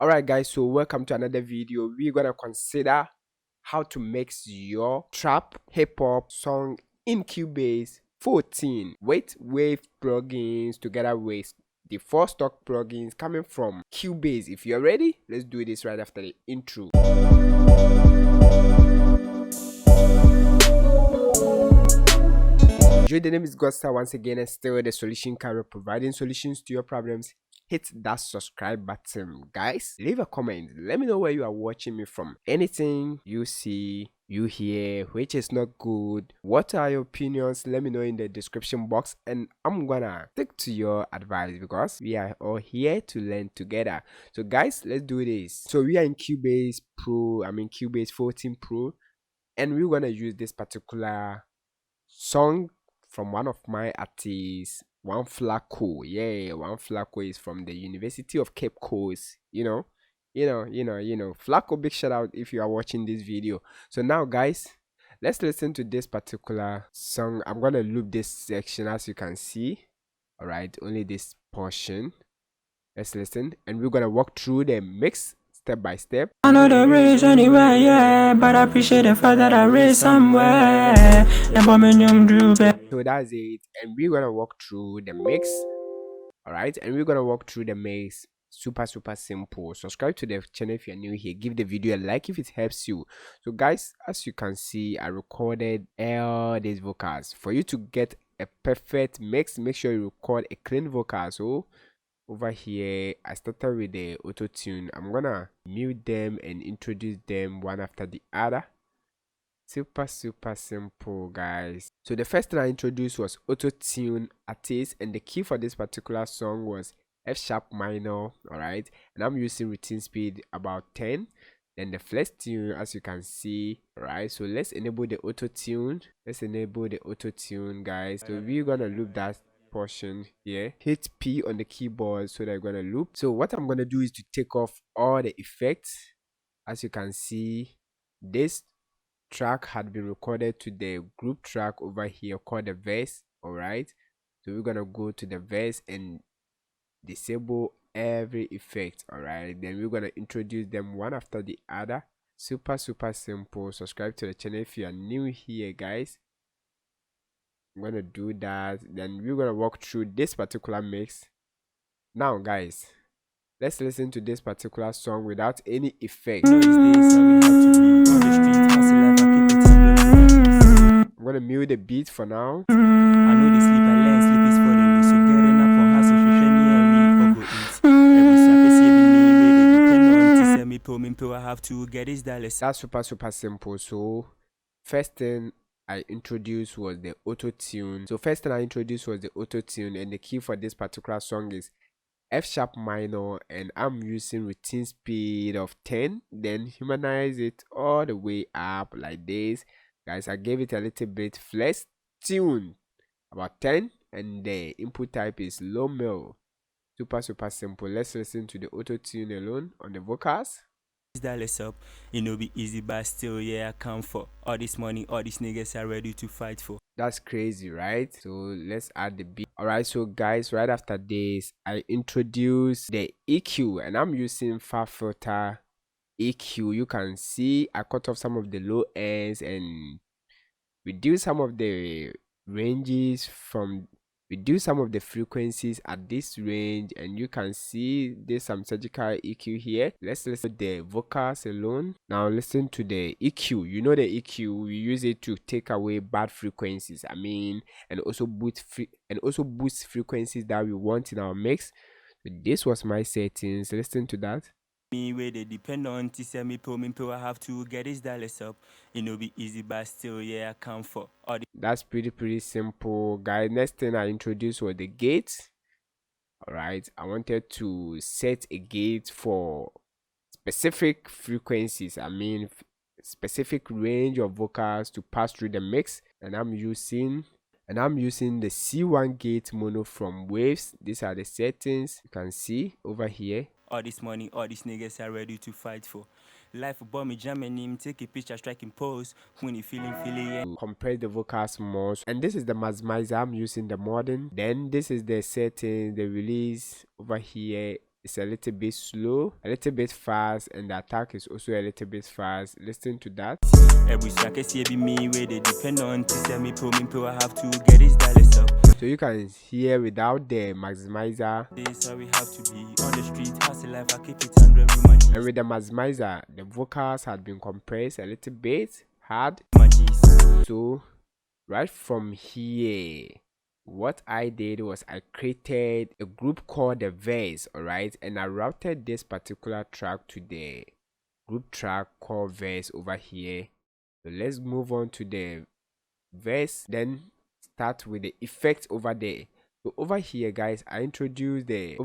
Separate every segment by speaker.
Speaker 1: Alright guys, so welcome to another video. We're gonna consider how to mix your trap hip-hop song in Cubase 14 with wave plugins together with the 4 stock plugins coming from Cubase. If you're ready, let's do this right after the intro. The name is Godstar once again, and still the solution camera, providing solutions to your problems. Hit that subscribe button, guys. Leave a comment, let me know where you are watching me from. Anything you see, you hear which is not good, what are your opinions? Let me know in the description box, and I'm gonna stick to your advice because we are all here to learn together. So guys, let's do this. So we are in Cubase 14 Pro, and we're gonna use this particular song from one of my artists, One Flacco. Yeah, One Flacco is from the University of Cape Coast. You know, Flacco, big shout out if you are watching this video. So now guys, let's listen to this particular song. I'm gonna loop this section as you can see. All right, only this portion. Let's listen, and we're gonna walk through the mix step by step.
Speaker 2: I know the race anywhere, yeah, but I appreciate the fact that I race somewhere.
Speaker 1: So that's it, and we're gonna walk through the mix. All right, and we're gonna walk through the mix. Super simple. Subscribe to the channel if you're new here. Give the video a like if it helps you. So guys, as you can see, I recorded all these vocals. For you to get a perfect mix, make sure you record a clean vocal. So over here I started with the AutoTune. I'm gonna mute them and introduce them one after the other. Super simple, guys. So the first thing I introduced was AutoTune artist, and the key for this particular song was F sharp minor. All right, and I'm using routine speed about 10. Then the flex tune, as you can see. All right, so let's enable the AutoTune. Guys. So we're gonna loop that portion here. Hit P on the keyboard so that I'm gonna loop. So what I'm gonna do is to take off all the effects. As you can see, this track had been recorded to the group track over here called the verse. All right, so we're gonna go to the verse and disable every effect. All right, then we're gonna introduce them one after the other. Super simple. Subscribe to the channel if you are new here, guys. I'm gonna do that, then we're gonna walk through this particular mix. Now guys, let's listen to this particular song without any effect. I'm gonna mute the beat for now.
Speaker 2: I know they sleep and learn, sleep is for them. So getting up on house if you I have to get his dollars.
Speaker 1: That's super simple. So first thing I introduced was the AutoTune. And the key for this particular song is F sharp minor, and I'm using routine speed of 10. Then humanize it all the way up like this. Guys, I gave it a little bit flex tune about 10, and the input type is low mill. Super simple. Let's listen to the AutoTune alone on the vocals.
Speaker 2: Dollars up, it no be easy, but still, yeah, I come for all this money, all these niggas are ready to fight for.
Speaker 1: That's crazy, right? So let's add the beat. All right, so guys, right after this, I introduce the EQ, and I'm using far filter EQ. You can see I cut off some of the low ends and reduce some of the ranges reduce some of the frequencies at this range, and you can see there's some surgical EQ here. Let's listen to the vocals alone. Now listen to the EQ. You know the EQ, we use it to take away bad frequencies, and also boost frequencies that we want in our mix. So this was my settings. Listen to that.
Speaker 2: Me where they depend on to send me I have to get his dollars up. It no be easy, but still, yeah, I come for all the
Speaker 1: That's pretty simple, guys. Next thing I introduced was the gate. All right, I wanted to set a gate for specific frequencies, specific range of vocals to pass through the mix, and I'm using the C1 gate mono from Waves. These are the settings you can see over here.
Speaker 2: All this money, all these niggas are ready to fight for. Life about me jamming him, take a picture, striking pose. When you feeling yeah.
Speaker 1: Compress the vocals more, and this is the maximizer. I'm using the modern. Then this is the setting, the release over here. is a little bit slow, a little bit fast, and the attack is also a little bit fast. Listen to that. So you can hear without the maximizer. And with the maximizer, the vocals had been compressed a little bit hard. So right from here, what I did was I created a group called the verse, alright, and I routed this particular track to the group track called verse over here. So let's move on to the verse, then start with the effect over there. So over here, guys, I introduced the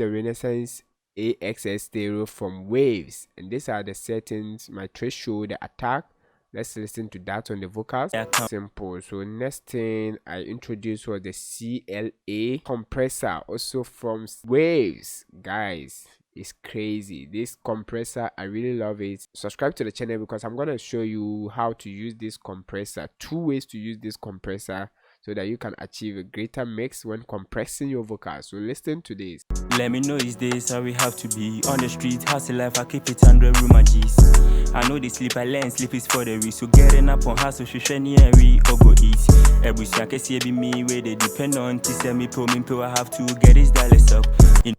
Speaker 1: Renaissance AXS stereo from Waves, and these are the settings, my threshold, the attack. Let's listen to that on the vocals. Simple. So next thing I introduced was the CLA compressor, also from Waves. Guys, it's crazy. This compressor, I really love it. Subscribe to the channel because I'm going to show you how to use this compressor. 2 ways to use this compressor so that you can achieve a greater mix when compressing your vocals. So listen to this.
Speaker 2: Let me know is this how we have to be on the street, hustle life, I keep it under room my G's. I know they sleep, I learn, sleep is for the risk. So getting up on hustle, she and we or go eat. Every second see be me where they depend on to send me pull, I have to get this dollars up.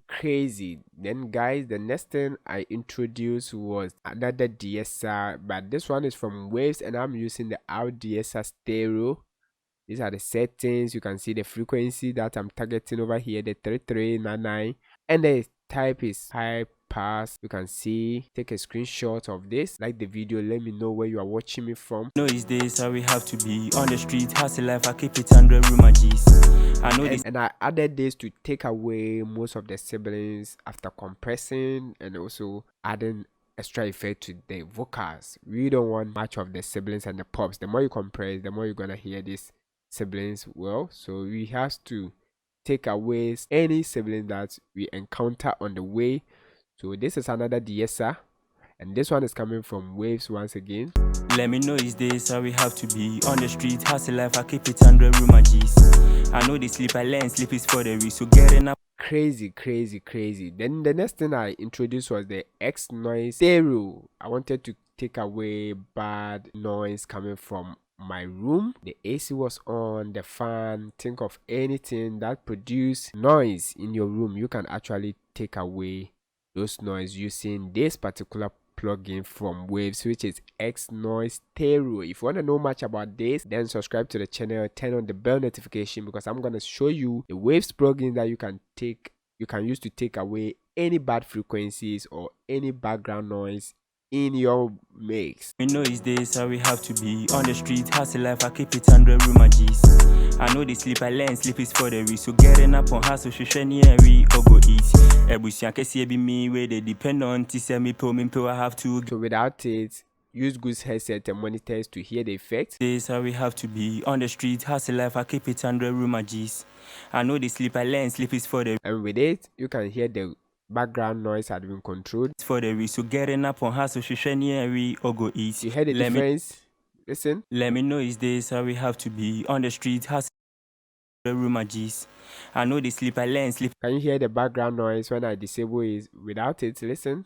Speaker 1: Crazy. Then guys, the next thing I introduced was another DSR, but this one is from Waves and I'm using the DSR stereo. These are the settings. You can see the frequency that I'm targeting over here, the 3399, and the type is high pass. You can see, take a screenshot of this, like the video, let me know where you are watching me from.
Speaker 2: No, is this how we have to be on the street, hustle life, I keep it under room my G's. I know
Speaker 1: and I added this to take away most of the siblings after compressing and also adding extra effect to the vocals. We don't want much of the siblings and the pops. The more you compress, the more you're gonna hear this siblings well, so we have to take away any sibling that we encounter on the way. So this is another DSR, and this one is coming from Waves once again.
Speaker 2: Let me know is this how we have to be on the street, hustle life, I keep it under room my G's. I know they sleep, I learn, sleep is for the risk. So getting up
Speaker 1: crazy. Then the next thing I introduced was the X noise stereo. I wanted to take away bad noise coming from my room. The AC was on, the fan. Think of anything that produce noise in your room. You can actually take away those noise using this particular plugin from Waves, which is X noise stereo. If you want to know much about this, then subscribe to the channel, turn on the bell notification, because I'm going to show you the Waves plugin that you can use to take away any bad frequencies or any background noise in your mix.
Speaker 2: We know is this how we have to be on the street, hustle life, I keep it under room my G's. I know they sleep, I learn, sleep is for the risk. So getting up on hustle, she and we or go eat. Every second be me where they depend on to send me pull, I have to.
Speaker 1: So without it, use good headset and monitors to hear the effects.
Speaker 2: This how we have to be on the street, hustle life, I keep it under room my G's. I know they sleep, I learn, sleep is for the.
Speaker 1: And with it, you can hear the background noise had been controlled.
Speaker 2: For the risk, so getting up on hustle, she and we or go eat.
Speaker 1: You hear the difference? Listen.
Speaker 2: Let me know is this how we have to be on the street, hustle room my G's. I know they sleep, I learn, sleep.
Speaker 1: Can you hear the background noise when I disable it? Without it, listen.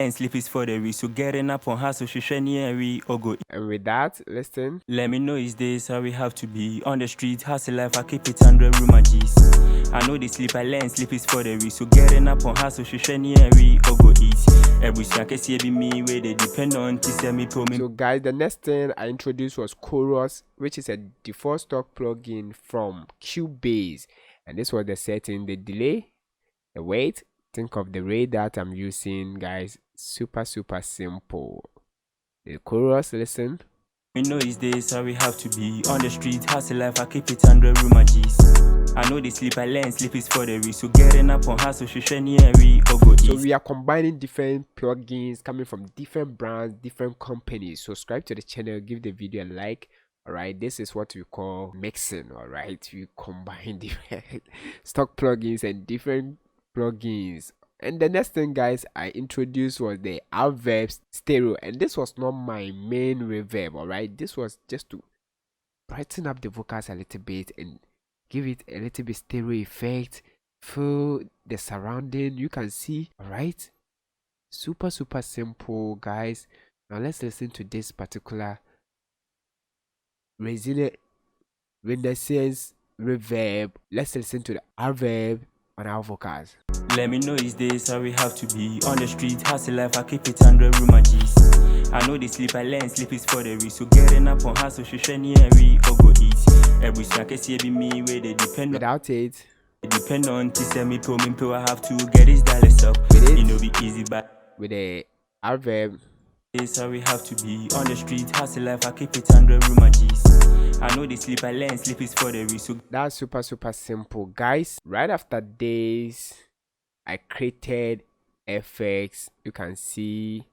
Speaker 2: And sleep is for the risk, so getting up on hustle, she and we or go.
Speaker 1: And with that, listen.
Speaker 2: Let me know is this how we have to be on the street, hustle life, I keep it under room my G's. I know they sleep, I learn, sleep is for the risk. So getting up on hustle, she and we or go eat. Every second see be me where they depend on to send me pull me.
Speaker 1: So guys, the next thing I introduced was Chorus, which is a default stock plugin from Cubase. And this was the setting, the delay, the weight. Think of the rate that I'm using, guys. Super simple. The chorus, listen.
Speaker 2: We know is this how we have to be on the street, hustle life, I keep it under room my G's. I know they sleep, I learn, sleep is for the risk. So getting up on hustle, she and we or go eat.
Speaker 1: So we are combining different plugins coming from different brands, different companies. Subscribe to the channel, give the video a like. Alright, this is what we call mixing. Alright, we combine different stock plugins and different plugins. And the next thing, guys, I introduced was the reverb stereo, and this was not my main reverb. Alright, this was just to brighten up the vocals a little bit and give it a little bit stereo effect. feel the surrounding, you can see. All right, super simple, guys. Now let's listen to this particular resilient renaissance reverb. Let's listen to the reverb on our vocals.
Speaker 2: Let me know is this how we have to be on the street, hustle life, I keep it under room my G's. I know they sleep, I learn, sleep is for the reason. So getting up on hustle, shishani and we all go eat. Every snack is be me where they depend on.
Speaker 1: Without it,
Speaker 2: Depend on to send me pill, I have to get this dollars up.
Speaker 1: with
Speaker 2: It no
Speaker 1: it,
Speaker 2: be easy, but
Speaker 1: with the reverb,
Speaker 2: this how we have to be on the street, hustle life, I keep it under room my G's. I know they sleep, I learn, sleep is for the reason. So
Speaker 1: that's super simple, guys. Right after this, I created effects. You can see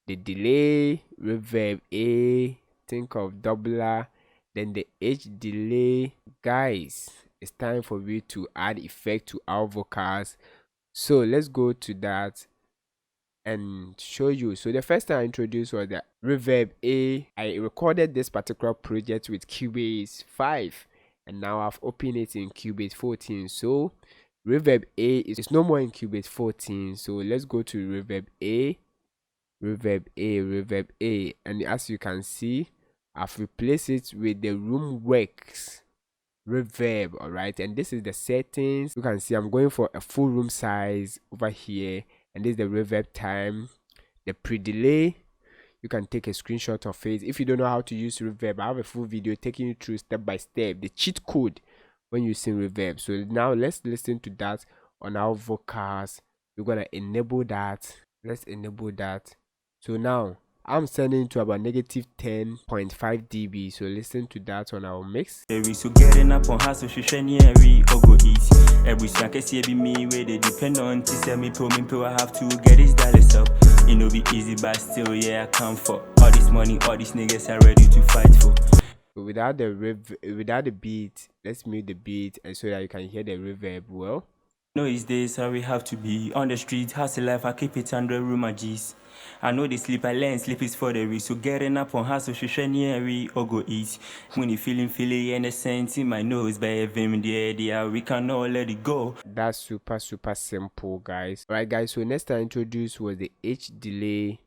Speaker 1: the delay, reverb A, think of doubler, then the H delay. Guys, it's time for me to add effect to our vocals. So let's go to that and show you. So the first time I introduced was the reverb A. I recorded this particular project with Cubase 5 and now I've opened it in Cubase 14. So reverb A is no more in Cubase 14. So let's go to reverb A, reverb A, and as you can see, I've replaced it with the room works reverb. All right, and this is the settings. You can see I'm going for a full room size over here, and this is the reverb time, the pre-delay. You can take a screenshot of it. If you don't know how to use reverb, I have a full video taking you through step by step the cheat code when using reverb. So now let's listen to that on our vocals. We're gonna enable that. Let's enable that. So now I'm sending to about negative 10.5 dB. So listen to that on our mix.
Speaker 2: So getting up on hustle, shishani and we all go eat. Every snack is be me where they depend on to send me pill, I have to get this dollars up. It no be easy, but still, yeah, I come for all this money, all these niggas are ready to fight for.
Speaker 1: So without the beat, let's mute the beat and so that you can hear the reverb well.
Speaker 2: No, is this how we have to be on the street, hustle life, I keep it under room my G's. I know they sleep, I learn, sleep is for the reason. So getting up on hustle, shishani and we all go eat. When you feeling and the scent in my nose, by a vim the idea, we cannot let it go.
Speaker 1: That's super simple, guys. Alright guys, so next I introduced was the H delay.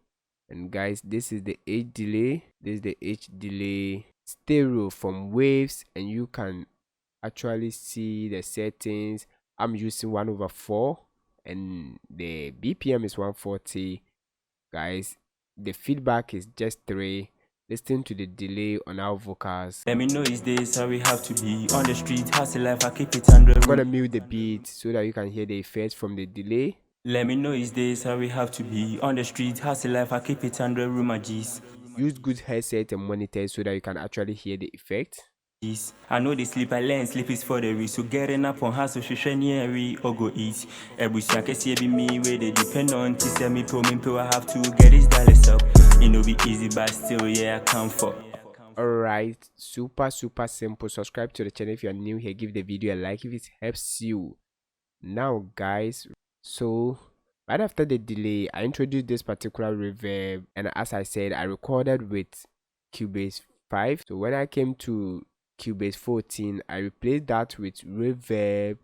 Speaker 1: And guys, this is the H delay. This is the H delay stereo from Waves, and you can actually see the settings. I'm using 1/4 and the BPM is 140. Guys, the feedback is just 3. Listen to the delay on our vocals.
Speaker 2: Let me know is this how we have to be on the street, hustle life, I keep it under.
Speaker 1: I'm gonna mute the beat so that you can hear the effects from the delay.
Speaker 2: Let me know is this how we have to be on the street, hustle life, I keep it under room my G's.
Speaker 1: Use good headset and monitors so that you can actually hear the effect.
Speaker 2: I know they sleep, I learn, sleep is for the reason. So getting up on hustle, shishani and we all go eat. Every snack is be me where they depend on to send me pill, I have to get this dollars up. It no be easy, but still, yeah, I come for.
Speaker 1: Alright, super simple. Subscribe to the channel if you are new here. Give the video a like if it helps you. Now guys, so right after the delay, I introduced this particular reverb, and as I said, I recorded with Cubase 5. So when I came to Cubase 14, I replaced that with reverb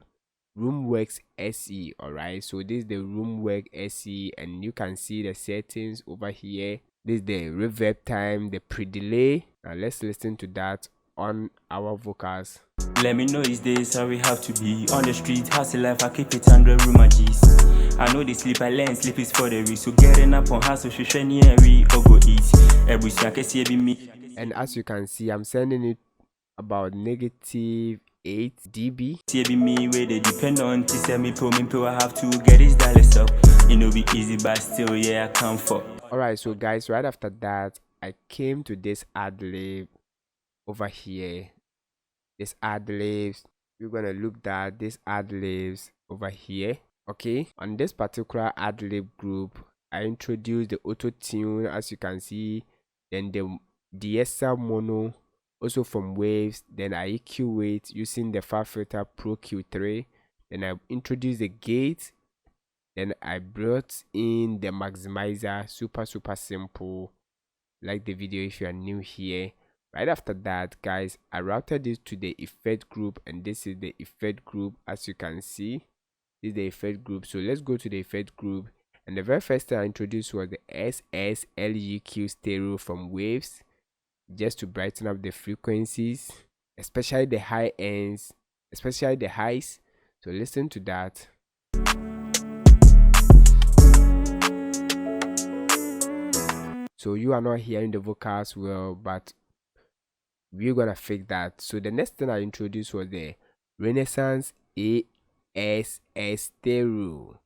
Speaker 1: roomworks SE. Alright, so this is the roomwork SE, and you can see the settings over here. This is the reverb time, the pre-delay. Now let's listen to that on our vocals.
Speaker 2: Let me know is this how we have to be on the street, hustle life, I keep it under room my G's. I know they sleep, I learn, sleep is for the reason. So getting up on hustle, shishani and we all go eat. Every snack is be me.
Speaker 1: And as you can see, I'm sending it about negative 8 dB.
Speaker 2: Be me where they depend on to send me pill, I have to get this dollars up. It no be easy, but still, yeah, I come for.
Speaker 1: Alright, so guys, right after that, I came to this ad lib over here. This ad libs, we're gonna look at this ad libs over here. Okay, on this particular ad lib group, I introduced the AutoTune, as you can see, then the DSL mono, also from Waves. Then I EQ it using the Far Filter Pro Q3. Then I introduced the gate. Then I brought in the maximizer. Super simple. Like the video if you are new here. Right after that, guys, I routed this to the effect group, and this is the effect group, as you can see. is the effect group. So let's go to the effect group, and the very first thing I introduced was the SSLEQ stereo from Waves, just to brighten up the frequencies, especially the high ends, especially the highs. So listen to that. So you are not hearing the vocals well, but we're gonna fix that. So the next thing I introduced was the Renaissance ASS stereo.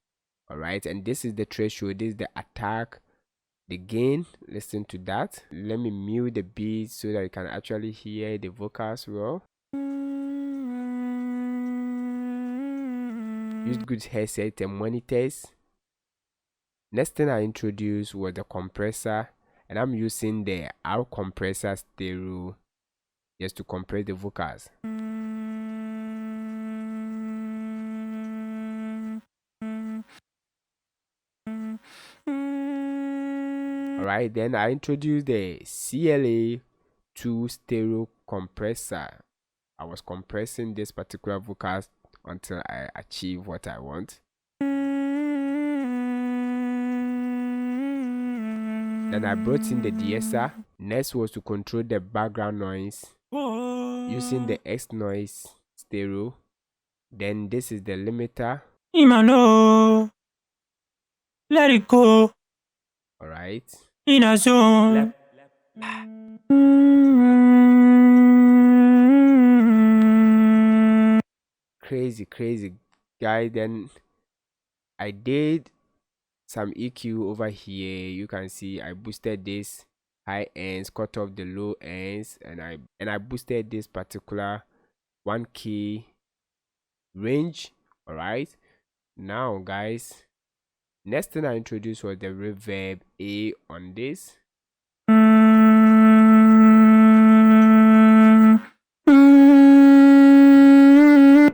Speaker 1: Alright, and this is the threshold, this is the attack, the gain. Listen to that. Let me mute the beat so that you can actually hear the vocals well. Use good headset and monitors. Next thing I introduced was the compressor, and I'm using the R compressor stereo just to compress the vocals. Alright, then I introduced the CLA2 stereo compressor. I was compressing this particular vocals until I achieve what I want. Then I brought in the DSR. Next was to control the background noise using the X noise stereo. Then this is the limiter.
Speaker 2: Imano, let it go.
Speaker 1: Alright.
Speaker 2: In a zone.
Speaker 1: Crazy guy. Then I did some EQ over here. You can see I boosted this high ends, cut off the low ends, and I boosted this particular 1K range. Alright, now guys, next thing I introduced was the reverb A on this.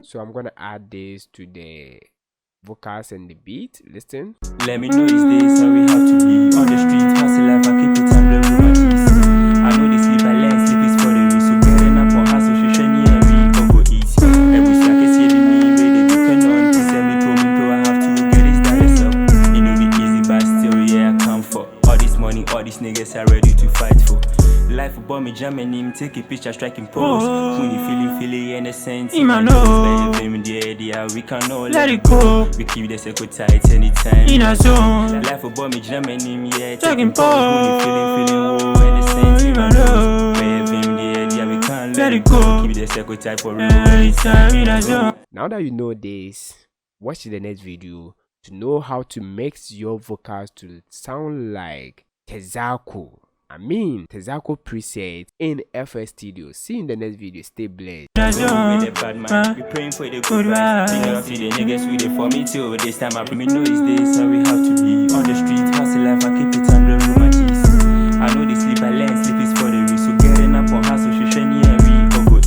Speaker 1: So I'm gonna add this to the vocals and the beat. Listen.
Speaker 2: Let me know these days how we have to be on the street, hustle life, I keep it under romantics. I know they sleep, I learn sleep is for the reason. So getting up on hustle, she shiny and we go easy. Every second see the me, ready depend on this. And me told me go, I have to get this done up. It no be easy, but still, yeah, I come for all this money, all these niggas are ready to fight for. Life about me jamming him, take a picture, striking pose. When you feeling in the sense, in my nose, we can all let it go. We keep the circle tight anytime. In a zone, life about me jamming him, yeah, taking pose. When you feeling in the sense, in my nose, we can let it go. Keep the circle tight for real anytime. In a zone.
Speaker 1: Now that you know this, watch the next video to know how to mix your vocals to sound like Tezako. I mean, Tezako preset in FL Studio. See you in the next video. Stay blessed.
Speaker 2: We praying for the good vibes. Thinking of the niggas with it for me too. This time I bring me know is this how we have to be on the street. Hustle life, I keep it on